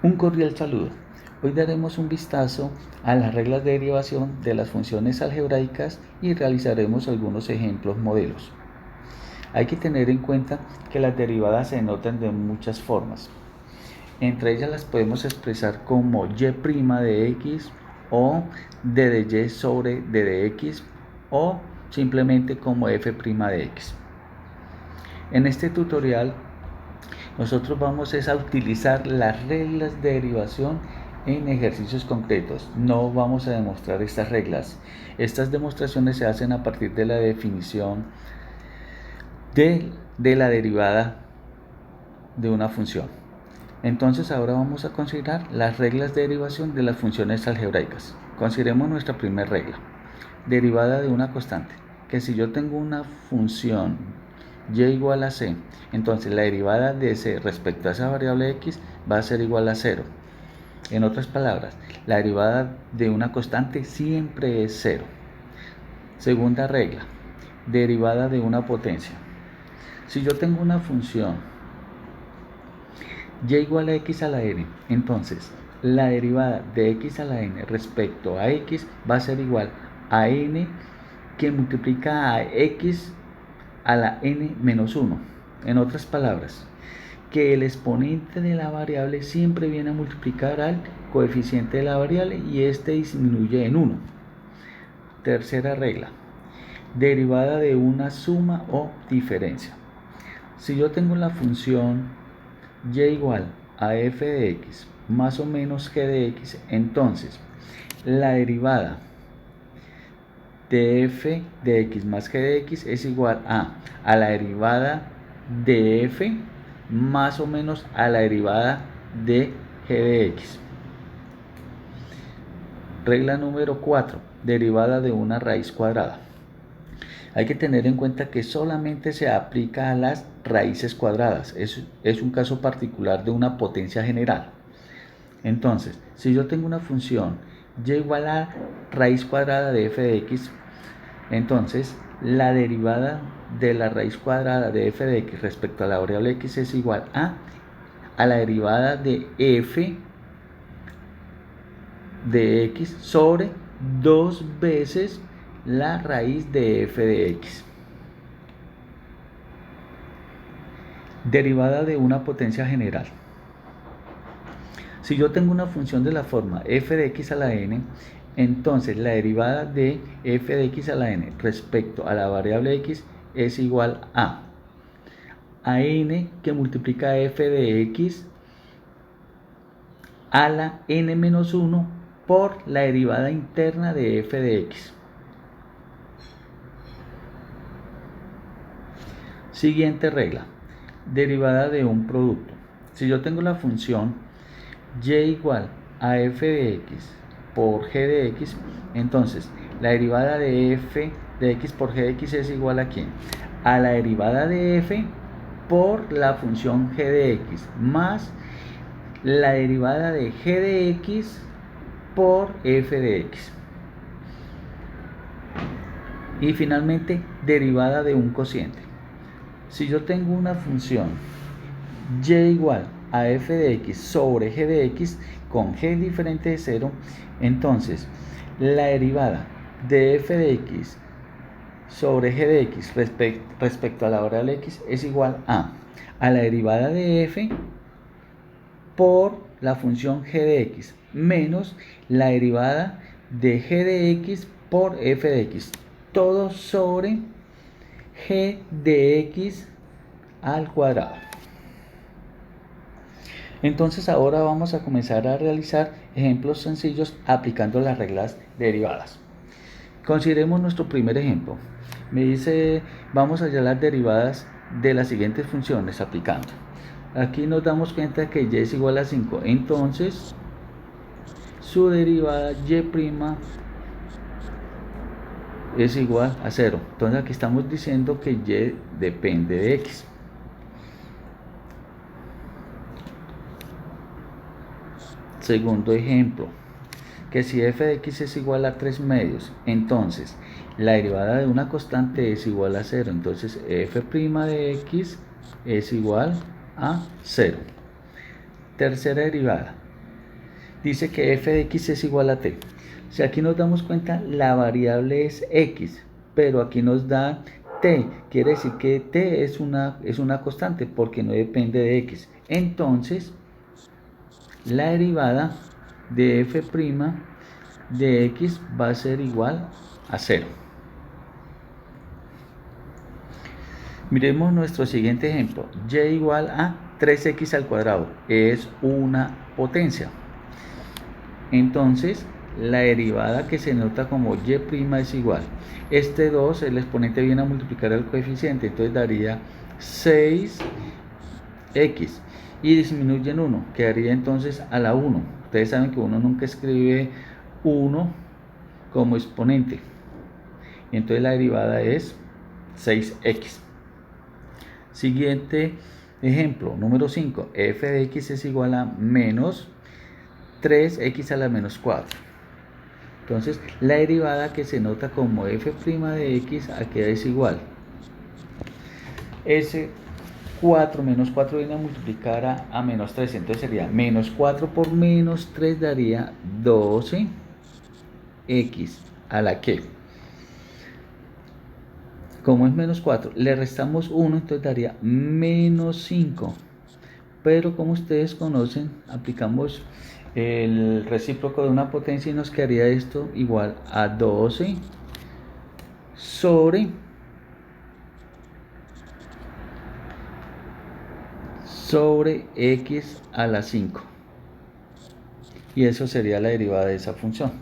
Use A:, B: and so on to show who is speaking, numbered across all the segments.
A: Un cordial saludo. Hoy daremos un vistazo a las reglas de derivación de las funciones algebraicas y realizaremos algunos ejemplos modelos. Hay que tener en cuenta que las derivadas se notan de muchas formas. Entre ellas las podemos expresar como y' de x o d de y sobre d de x o simplemente como f' de x. En este tutorial nosotros vamos a utilizar las reglas de derivación en ejercicios concretos. No vamos a demostrar estas reglas. Estas demostraciones se hacen a partir de la definición de la derivada de una función. Entonces ahora vamos a considerar las reglas de derivación de las funciones algebraicas. Consideremos nuestra primera regla. Derivada de una constante. Que si yo tengo una función y igual a c, entonces la derivada de c respecto a esa variable x va a ser igual a 0. En otras palabras, la derivada de una constante siempre es 0. Segunda regla, derivada de una potencia. Si yo tengo una función y igual a x a la n, entonces la derivada de x a la n respecto a x va a ser igual a n que multiplica a x a la n menos 1. En otras palabras, que el exponente de la variable siempre viene a multiplicar al coeficiente de la variable y este disminuye en 1. Tercera regla, derivada de una suma o diferencia. Si yo tengo la función y igual a f de x más o menos g de x, entonces la derivada de f de x más g de x es igual a la derivada de f más o menos a la derivada de g de x. Regla número 4, derivada de una raíz cuadrada. Hay que tener en cuenta que solamente se aplica a las raíces cuadradas. Es un caso particular de una potencia general. Entonces, si yo tengo una función y igual a raíz cuadrada de f de x, entonces la derivada de la raíz cuadrada de f de x respecto a la variable x es igual a la derivada de f de x sobre 2 veces la raíz de f de x. Derivada de una potencia general. Si yo tengo una función de la forma f de x a la n, entonces la derivada de f de x a la n respecto a la variable x es igual a n que multiplica f de x a la n menos 1 por la derivada interna de f de x. Siguiente regla, derivada de un producto. Si yo tengo la función y igual a f de x por g de x, entonces la derivada de f de x por g de x es igual a ¿quién? A la derivada de f por la función g de x más la derivada de g de x por f de x. Y finalmente, derivada de un cociente. Si yo tengo una función y igual a f de x sobre g de x con g diferente de 0, entonces la derivada de f de x sobre g de x respecto a la variable x es igual a la derivada de f por la función g de x menos la derivada de g de x por f de x, todo sobre g de x al cuadrado. Entonces ahora vamos a comenzar a realizar ejemplos sencillos aplicando las reglas derivadas. Consideremos nuestro primer ejemplo. Me dice, vamos a hallar las derivadas de las siguientes funciones aplicando. Aquí nos damos cuenta que y es igual a 5, entonces su derivada y' es igual a 0. Entonces aquí estamos diciendo que y depende de x. Segundo ejemplo, que si f de x es igual a 3 medios, entonces la derivada de una constante es igual a 0. Entonces f' de x es igual a 0. Tercera derivada, dice que f de x es igual a t. Si aquí nos damos cuenta, la variable es x, pero aquí nos da t. Quiere decir que t es una constante porque no depende de x. Entonces, la derivada de f' de x va a ser igual a 0. Miremos nuestro siguiente ejemplo. Y igual a 3x al cuadrado. Es una potencia. Entonces, la derivada que se nota como y' es igual. Este 2, el exponente viene a multiplicar el coeficiente, entonces daría 6x. Y disminuye en 1, quedaría entonces a la 1. Ustedes saben que uno nunca escribe 1 como exponente. Entonces la derivada es 6x. Siguiente ejemplo, número 5. F de x es igual a menos 3x a la menos 4. Entonces, la derivada que se nota como f' de x, aquí es igual. Ese 4 menos 4 viene a multiplicar a menos 3. Entonces sería menos 4 por menos 3 daría 12x a la que. Como es menos 4, le restamos 1, entonces daría menos 5. Pero como ustedes conocen, aplicamos el recíproco de una potencia y nos quedaría esto igual a 12 sobre x a la 5. Y eso sería la derivada de esa función.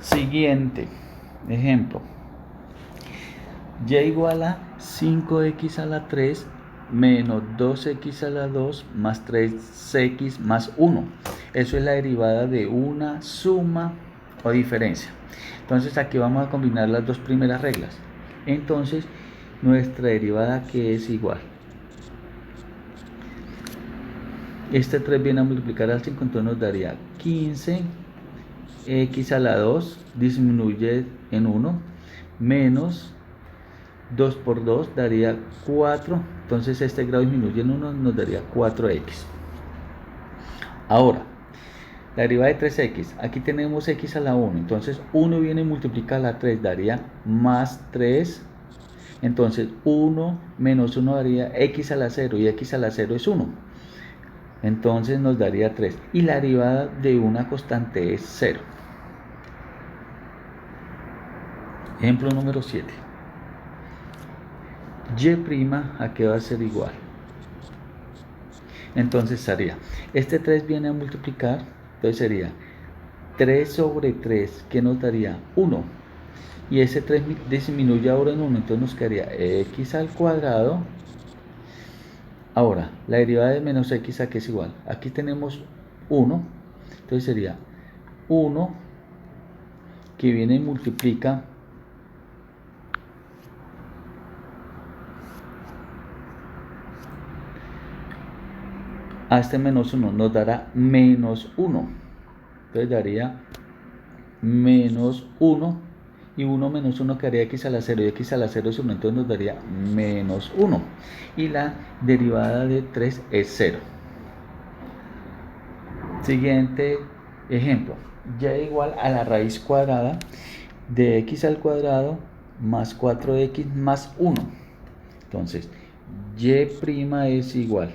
A: Siguiente ejemplo. Y igual a 5x a la 3 menos 2x a la 2 más 3x más 1. Eso es la derivada de una suma o diferencia. Entonces aquí vamos a combinar las dos primeras reglas. Entonces nuestra derivada que es igual. Este 3 viene a multiplicar al 5, entonces nos daría 15x a la 2 disminuye en 1 menos 2 por 2 daría 4, entonces este grado disminuye en 1, nos daría 4x. Ahora, la derivada de 3x, aquí tenemos x a la 1, entonces 1 viene y multiplica a la 3, daría más 3, entonces 1 menos 1 daría x a la 0, y x a la 0 es 1, entonces nos daría 3, y la derivada de una constante es 0. Ejemplo número 7. Y' a qué va a ser igual. Entonces sería, este 3 viene a multiplicar, entonces sería 3 sobre 3, que nos daría 1. Y ese 3 disminuye ahora en 1, entonces nos quedaría x al cuadrado. Ahora, la derivada de menos x a qué es igual. Aquí tenemos 1, entonces sería 1 que viene y multiplica a este menos 1, nos dará menos 1. Entonces daría menos 1, y 1 menos 1 quedaría x a la 0, y x a la 0 es 1, entonces nos daría menos 1. Y la derivada de 3 es 0. Siguiente ejemplo. Y igual a la raíz cuadrada de x al cuadrado más 4x más 1. Entonces, y' es igual.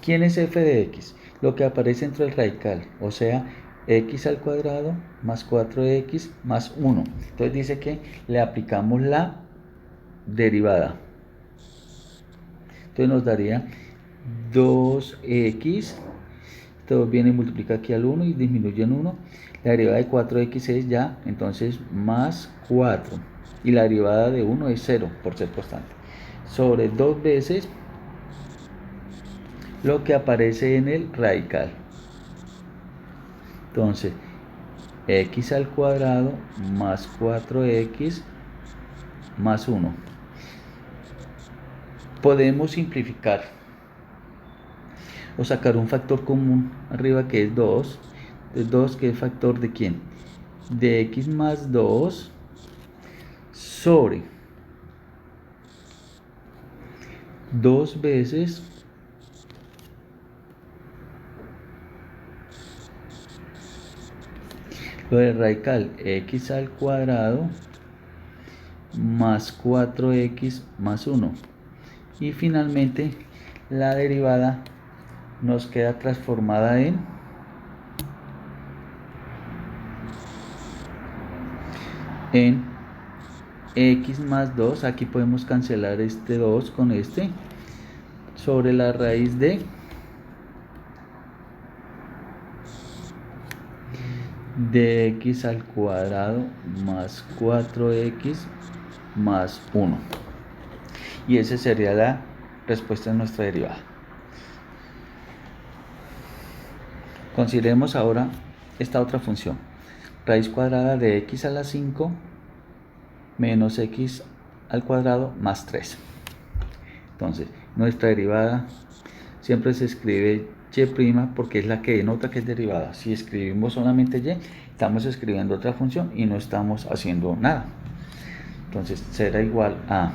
A: ¿Quién es f de x? Lo que aparece entre el radical, o sea, x al cuadrado más 4x más 1. Entonces dice que le aplicamos la derivada. Entonces nos daría 2x. Esto viene y multiplica aquí al 1 y disminuye en 1. La derivada de 4x es ya, entonces más 4. Y la derivada de 1 es 0 por ser constante. Sobre 2 veces lo que aparece en el radical. Entonces, x al cuadrado más 4x más 1. Podemos simplificar o sacar un factor común arriba que es 2. Entonces 2 que es factor de quién? De x más 2 sobre 2 veces lo de radical x al cuadrado más 4x más 1. Y finalmente la derivada nos queda transformada en x más 2. Aquí podemos cancelar este 2 con este, sobre la raíz de x al cuadrado más 4x más 1. Y esa sería la respuesta de nuestra derivada. Consideremos ahora esta otra función. Raíz cuadrada de x a la 5 menos x al cuadrado más 3. Entonces, nuestra derivada siempre se escribe y' porque es la que denota que es derivada. Si escribimos solamente y, estamos escribiendo otra función y no estamos haciendo nada. Entonces, será igual a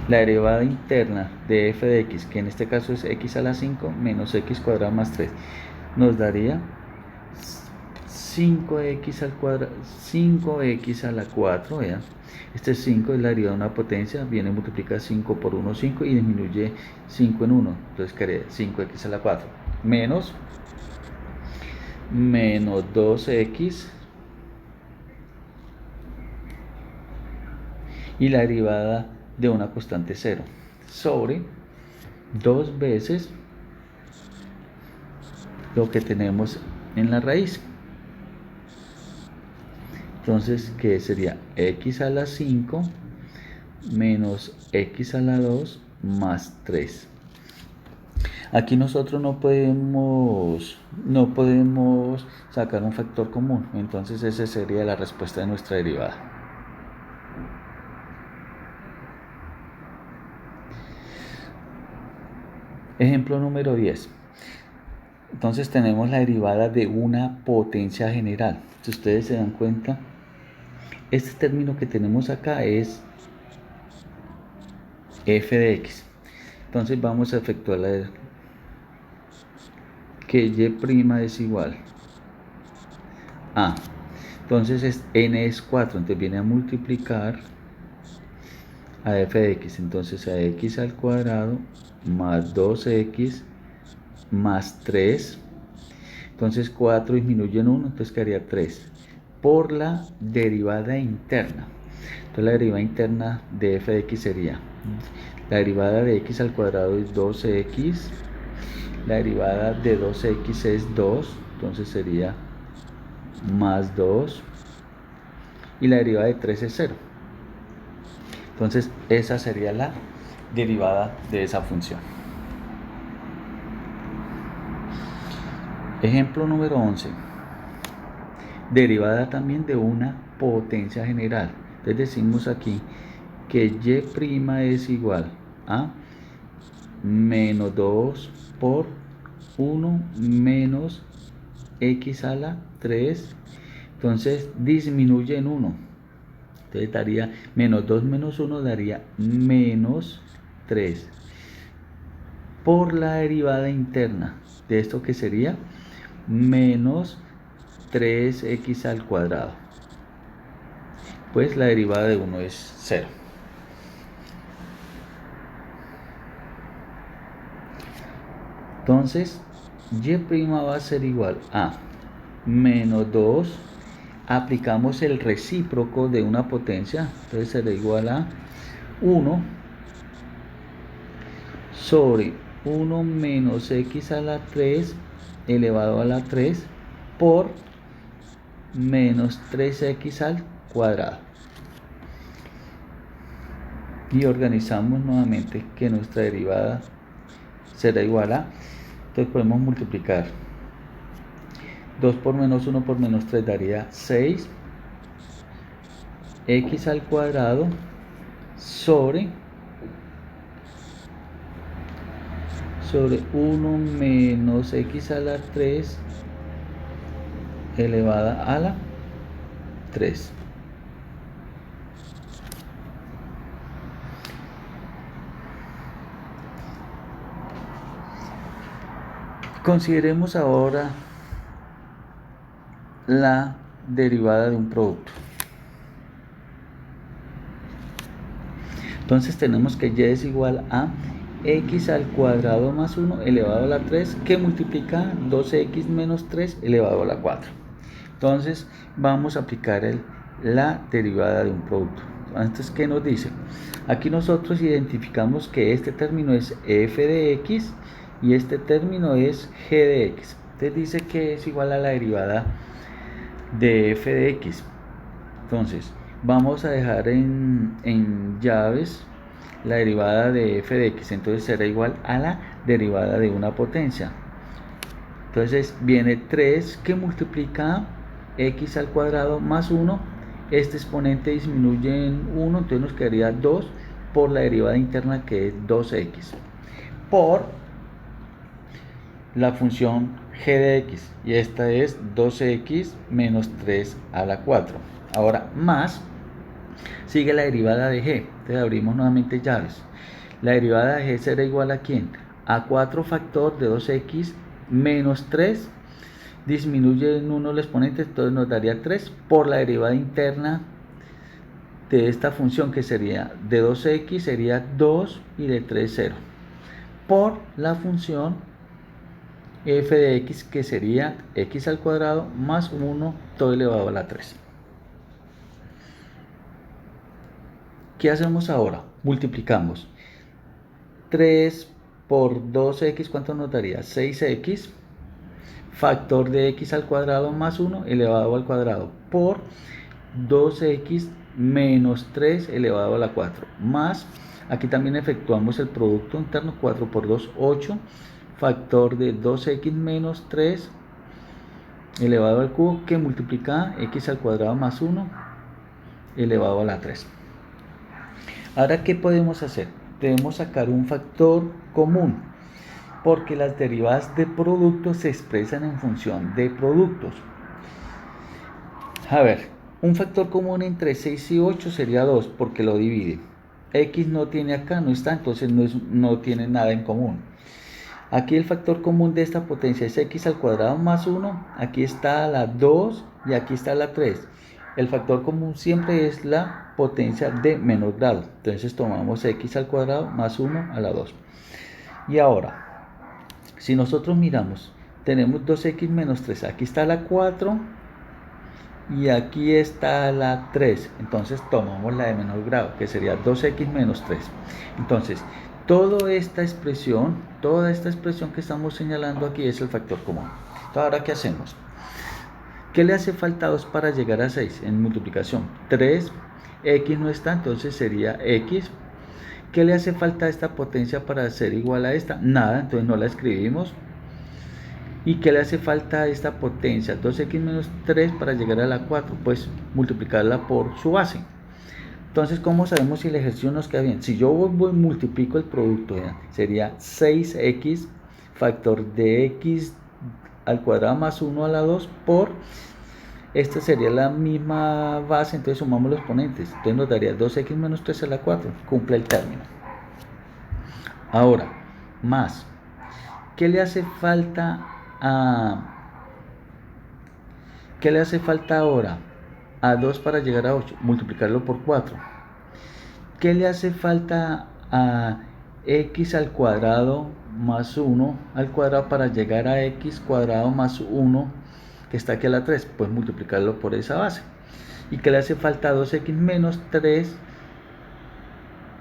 A: la derivada interna de f de x, que en este caso es x a la 5 menos x cuadrado más 3, nos daría 5x al cuadrado, 5x a la 4, vean. Este 5 es la derivada de una potencia, viene multiplica 5 por 1, 5 y disminuye 5 en 1. Entonces quedaría 5x a la 4 menos 2x y la derivada de una constante 0 sobre 2 veces lo que tenemos en la raíz. Entonces, ¿qué sería? X a la 5 menos x a la 2 más 3. Aquí nosotros no podemos sacar un factor común. Entonces, esa sería la respuesta de nuestra derivada. Ejemplo número 10. Entonces tenemos la derivada de una potencia general. Si ustedes se dan cuenta, este término que tenemos acá es f de x. Entonces vamos a efectuar que y' es igual a. Entonces n es 4, entonces viene a multiplicar a f de x. Entonces a x al cuadrado más 2x más 3. Entonces 4 disminuye en 1, entonces quedaría 3 por la derivada interna. Entonces la derivada interna de f de x sería, la derivada de x al cuadrado es 2x, la derivada de 2x es 2, entonces sería más 2, y la derivada de 3 es 0. Entonces esa sería la derivada de esa función. Ejemplo número 11. Derivada también de una potencia general. Entonces decimos aquí que y' es igual a menos 2 por 1 menos x a la 3. Entonces disminuye en 1. Entonces daría menos 2 menos 1 daría menos 3 por la derivada interna de esto, que sería menos 3x al cuadrado. Pues la derivada de 1 es 0. Entonces y' va a ser igual a menos 2. Aplicamos el recíproco de una potencia, entonces será igual a 1 sobre 1 menos x a la 3 elevado a la 3 por menos 3x al cuadrado. Y organizamos nuevamente que nuestra derivada será igual a, entonces podemos multiplicar 2 por menos 1 por menos 3 daría 6 x al cuadrado sobre 1 menos x a la 3 elevada a la 3. Consideremos ahora la derivada de un producto. Entonces tenemos que y es igual a x al cuadrado más 1 elevado a la 3 que multiplica 2x menos 3 elevado a la 4. Entonces vamos a aplicar la derivada de un producto. Entonces, ¿qué nos dice? Aquí nosotros identificamos que este término es f de x y este término es g de x. Entonces dice que es igual a la derivada de f de x. Entonces vamos a dejar en llaves la derivada de f de x, entonces será igual a la derivada de una potencia. Entonces viene 3 que multiplica x al cuadrado más 1, este exponente disminuye en 1, entonces nos quedaría 2 por la derivada interna que es 2x por la función g de x, y esta es 2x menos 3 a la 4. Ahora más sigue la derivada de g. Entonces abrimos nuevamente llaves. La derivada de g será igual a ¿quién? A 4 factor de 2x menos 3, disminuye en 1 el exponente, entonces nos daría 3 por la derivada interna de esta función, que sería de 2x sería 2 y de 3 0, por la función f de x, que sería x al cuadrado más 1 todo elevado a la 3. ¿Qué hacemos ahora? Multiplicamos 3 por 2x, ¿cuánto nos daría? 6x, factor de x al cuadrado más 1 elevado al cuadrado por 2x menos 3 elevado a la 4, más, aquí también efectuamos el producto interno, 4 por 2, 8, factor de 2x menos 3 elevado al cubo, que multiplica x al cuadrado más 1 elevado a la 3. Ahora, ¿qué podemos hacer? Debemos sacar un factor común, porque las derivadas de productos se expresan en función de productos. A ver, un factor común entre 6 y 8 sería 2, porque lo divide. X no tiene acá, no está, entonces no tiene nada en común. Aquí el factor común de esta potencia es x al cuadrado más 1, aquí está la 2 y aquí está la 3. El factor común siempre es la potencia de menor grado. Entonces tomamos x al cuadrado más 1 a la 2. Y ahora, si nosotros miramos, tenemos 2x menos 3. Aquí está la 4 y aquí está la 3. Entonces tomamos la de menor grado, que sería 2x menos 3. Entonces, toda esta expresión que estamos señalando aquí es el factor común. Entonces, ¿ahora qué hacemos? ¿Qué le hace falta a 2 para llegar a 6 en multiplicación? 3, x no está, entonces sería x. ¿Qué le hace falta a esta potencia para ser igual a esta? Nada, entonces no la escribimos. ¿Y qué le hace falta a esta potencia? 2x menos 3 para llegar a la 4, pues multiplicarla por su base. Entonces, ¿cómo sabemos si el ejercicio nos queda bien? Si yo multiplico el producto, sería 6x factor de x al cuadrado más 1 a la 2 por, esta sería la misma base, entonces sumamos los exponentes, entonces nos daría 2x menos 3 a la 4, cumple el término. Ahora, más, ¿qué le hace falta ahora a 2 para llegar a 8? Multiplicarlo por 4. ¿Qué le hace falta a x al cuadrado más 1 al cuadrado para llegar a x cuadrado más 1 que está aquí a la 3? Pues multiplicarlo por esa base. ¿Y qué le hace falta a 2x menos 3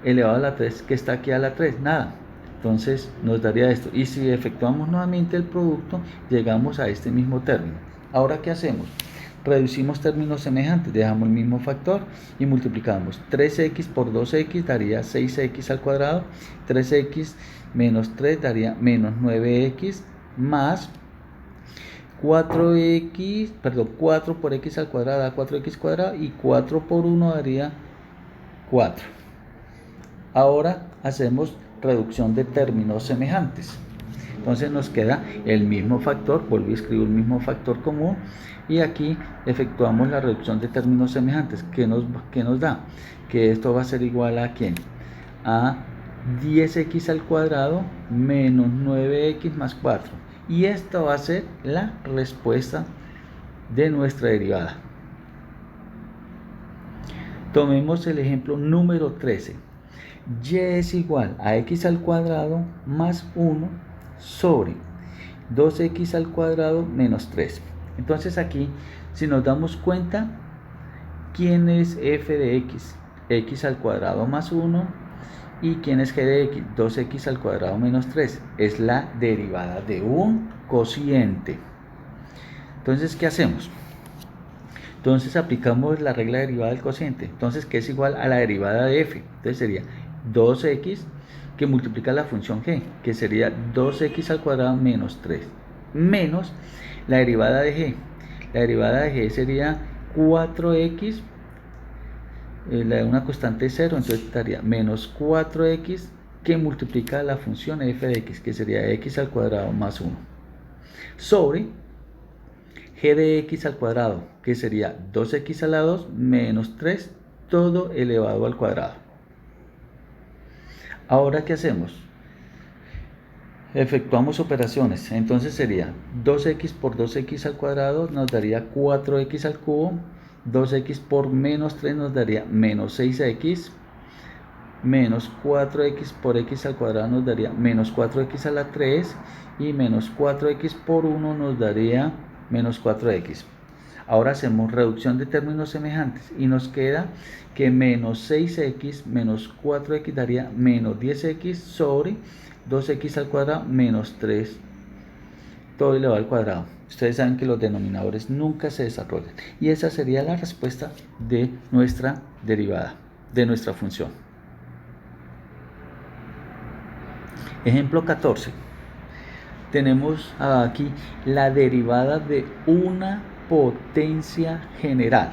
A: elevado a la 3 que está aquí a la 3? Nada. Entonces nos daría esto. Y si efectuamos nuevamente el producto, llegamos a este mismo término. Ahora, ¿qué hacemos? Reducimos términos semejantes, dejamos el mismo factor y multiplicamos. 3x por 2x daría 6x al cuadrado, 3x menos 3 daría menos 9x, más 4 por x al cuadrado da 4x cuadrado, y 4 por 1 daría 4. Ahora hacemos reducción de términos semejantes. Entonces nos queda el mismo factor, vuelvo a escribir el mismo factor común, y aquí efectuamos la reducción de términos semejantes. ¿Qué nos da? Que esto va a ser igual a ¿quién? A 10x al cuadrado menos 9x más 4. Y esta va a ser la respuesta de nuestra derivada. Tomemos el ejemplo número 13. Y es igual a x al cuadrado más 1 sobre 2x al cuadrado menos 3. Entonces aquí, si nos damos cuenta, ¿quién es f de x? X al cuadrado más 1. ¿Y quién es g de x? 2x al cuadrado menos 3. Es la derivada de un cociente. Entonces, ¿qué hacemos? Entonces aplicamos la regla de derivada del cociente. Entonces, ¿qué es igual a la derivada de f? Entonces sería 2x que multiplica la función g, que sería 2x al cuadrado menos 3, menos la derivada de g. La derivada de g sería 4x, la de una constante 0, entonces estaría menos 4x que multiplica la función f de x, que sería x al cuadrado más 1, sobre g de x al cuadrado, que sería 2x a la 2 menos 3, todo elevado al cuadrado. Ahora, ¿qué hacemos? Efectuamos operaciones. Entonces sería 2x por 2x al cuadrado nos daría 4x al cubo. 2x por menos 3 nos daría menos 6x. Menos 4x por x al cuadrado nos daría menos 4x a la 3. Y menos 4x por 1 nos daría menos 4x. Ahora hacemos reducción de términos semejantes y nos queda que menos 6x menos 4x daría menos 10x sobre 2x al cuadrado menos 3, todo elevado al cuadrado. Ustedes saben que los denominadores nunca se desarrollan. Y esa sería la respuesta de nuestra derivada, de nuestra función. Ejemplo 14. Tenemos aquí la derivada de una potencia general.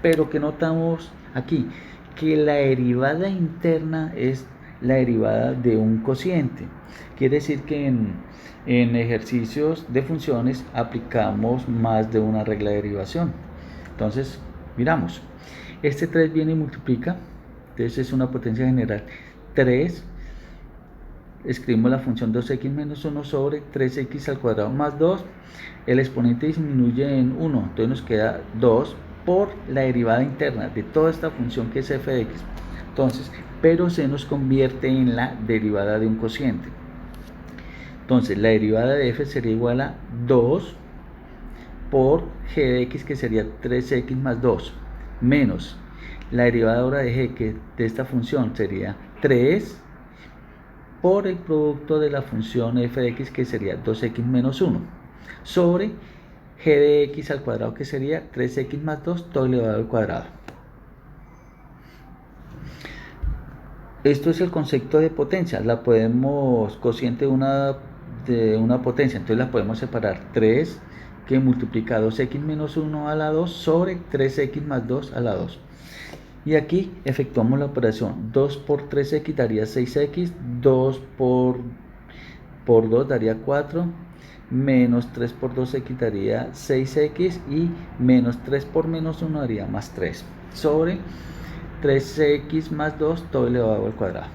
A: Pero que notamos aquí, que la derivada interna es la derivada de un cociente. Quiere decir que en ejercicios de funciones aplicamos más de una regla de derivación. Entonces, miramos. Este 3 viene y multiplica. Entonces es una potencia general 3. Escribimos la función 2x menos 1 sobre 3x al cuadrado más 2. El exponente disminuye en 1. Entonces nos queda 2 por la derivada interna de toda esta función que es f de x. Entonces, pero se nos convierte en la derivada de un cociente. Entonces, la derivada de f sería igual a 2 por g de x, que sería 3x más 2, menos la derivada ahora de g, que de esta función sería 3, por el producto de la función f de x, que sería 2x menos 1, sobre g de x al cuadrado, que sería 3x más 2, todo elevado al cuadrado. Esto es el concepto de potencia. La podemos, cociente de una potencia, entonces la podemos separar. 3 que multiplica 2x menos 1 a la 2 sobre 3x más 2 a la 2. Y aquí efectuamos la operación. 2 por 3x daría 6x, 2 por 2 daría 4, menos 3 por 2x daría 6x y menos 3 por menos 1 daría más 3, sobre 3x más 2, todo elevado al cuadrado.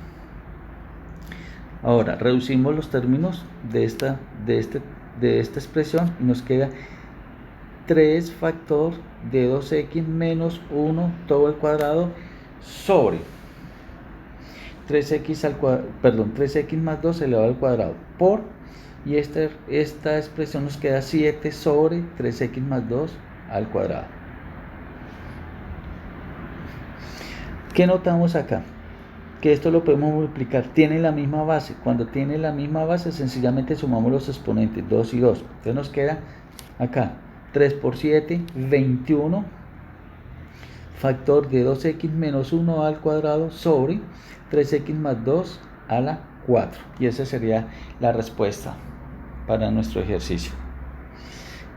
A: Ahora reducimos los términos de esta expresión y nos queda 3 factor de 2x menos 1 todo al cuadrado sobre 3x más 2 elevado al cuadrado por, y esta expresión nos queda 7 sobre 3x más 2 al cuadrado. ¿Qué notamos acá? Que esto lo podemos multiplicar, tiene la misma base. Cuando tiene la misma base, sencillamente sumamos los exponentes, 2 y 2. Entonces nos queda acá 3 por 7, 21, factor de 2x menos 1 al cuadrado sobre 3x más 2 a la 4. Y esa sería la respuesta para nuestro ejercicio.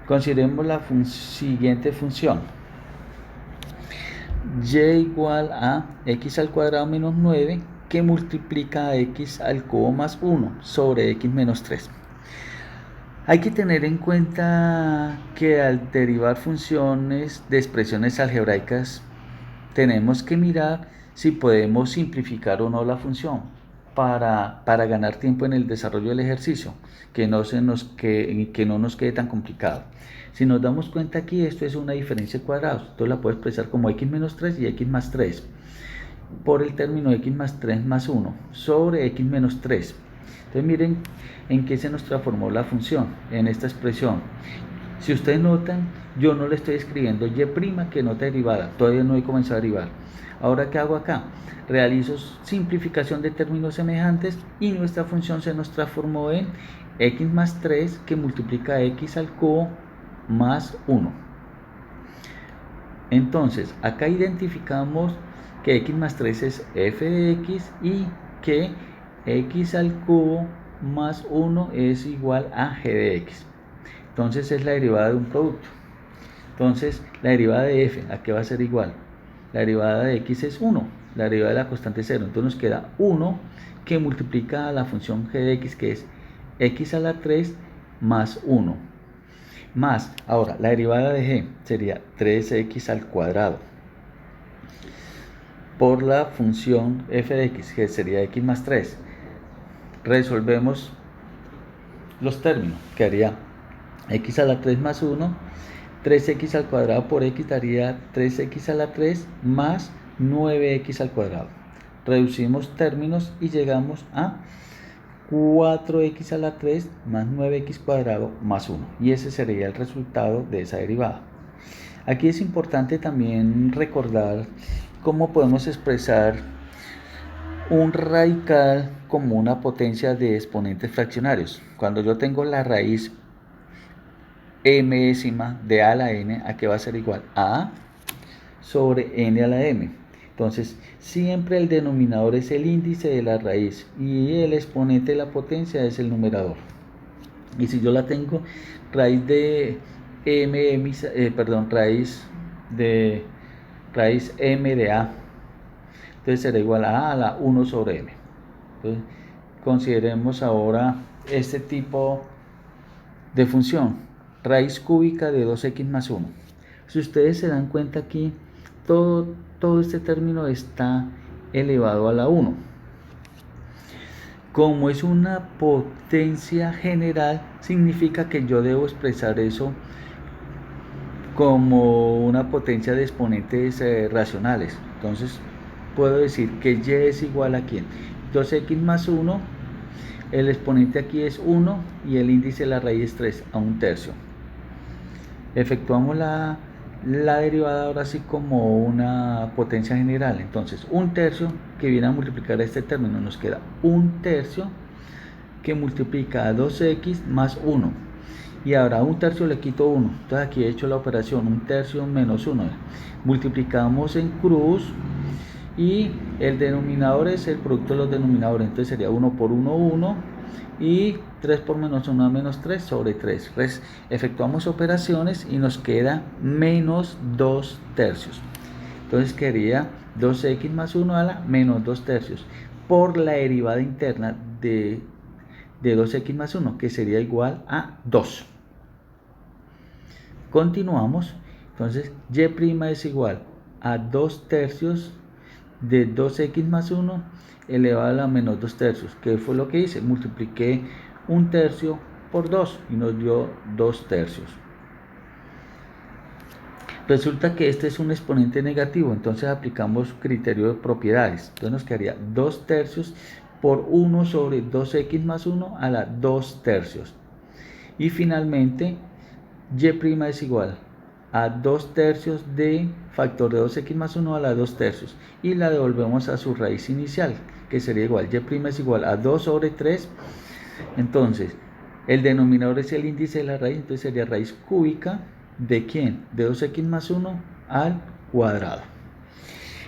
A: Consideremos la siguiente función. Y igual a x al cuadrado menos 9 que multiplica a x al cubo más 1 sobre x menos 3. Hay que tener en cuenta que al derivar funciones de expresiones algebraicas tenemos que mirar si podemos simplificar o no la función. para ganar tiempo en el desarrollo del ejercicio, que no nos quede tan complicado. Si nos damos cuenta aquí, esto es una diferencia de cuadrados, entonces la puedo expresar como x menos 3 y x más 3 por el término x más 3 más 1 sobre x menos 3. Entonces miren en qué se nos transformó la función, en esta expresión. Si ustedes notan, yo no le estoy escribiendo y' que nota derivada, todavía no he comenzado a derivar. Ahora, ¿qué hago acá? Realizo simplificación de términos semejantes y nuestra función se nos transformó en x más 3 que multiplica x al cubo más 1. Entonces, acá identificamos que x más 3 es f de x y que x al cubo más 1 es igual a g de x. Entonces es la derivada de un producto. Entonces la derivada de f, ¿a qué va a ser igual? La derivada de x es 1, la derivada de la constante 0. Entonces nos queda 1 que multiplica a la función g de x, que es x a la 3 más 1. Más, ahora, la derivada de g sería 3x al cuadrado por la función f de x, que sería x más 3. Resolvemos los términos, que haría x a la 3 más 1, 3x al cuadrado por x daría 3x a la 3 más 9x al cuadrado. Reducimos términos y llegamos a 4x a la 3 más 9x cuadrado más 1. Y ese sería el resultado de esa derivada. Aquí es importante también recordar cómo podemos expresar un radical como una potencia de exponentes fraccionarios. Cuando yo tengo la raíz m de a a la n, ¿a qué va a ser igual? A sobre n a la m. Entonces, siempre el denominador es el índice de la raíz y el exponente de la potencia es el numerador. Y si yo la tengo raíz de raíz m de a, entonces será igual a la 1 sobre m. Entonces, consideremos ahora este tipo de función, raíz cúbica de 2x más 1. Si ustedes se dan cuenta aquí, todo este término está elevado a la 1. Como es una potencia general, significa que yo debo expresar eso como una potencia de exponentes racionales. Entonces puedo decir que y es igual a ¿quién? 2x más 1, el exponente aquí es 1 y el índice de la raíz es 3, a 1/3. Efectuamos la derivada ahora sí como una potencia general. Entonces 1/3 que viene a multiplicar este término, nos queda 1/3 que multiplica a 2x más 1. Y ahora a 1/3 le quito 1. Entonces aquí he hecho la operación 1/3 menos 1. Multiplicamos en cruz y el denominador es el producto de los denominadores. Entonces sería 1 por 1, 1. Y 3 por menos 1 menos 3 sobre 3. Efectuamos operaciones y nos queda menos 2/3. Entonces quedaría 2x más 1 a la menos 2/3 por la derivada interna de 2x más 1, que sería igual a 2. Continuamos. Entonces y' es igual a 2/3 de 2x más 1 elevado a la menos 2/3. ¿Qué fue lo que hice? Multipliqué 1/3 por 2 y nos dio 2/3. Resulta que este es un exponente negativo, entonces aplicamos criterio de propiedades. Entonces nos quedaría 2/3 por 1 sobre 2x más 1 a la 2/3. Y finalmente y' es igual a 2/3 de factor de 2x más 1 a la 2/3 y la devolvemos a su raíz inicial, que sería igual, y' es igual a 2 sobre 3. Entonces el denominador es el índice de la raíz, entonces sería raíz cúbica de ¿quién? De 2x más 1 al cuadrado.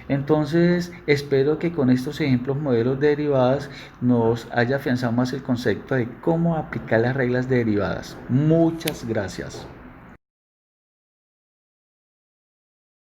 A: Entonces espero que con estos ejemplos modelos de derivadas nos haya afianzado más el concepto de cómo aplicar las reglas de derivadas. Muchas gracias.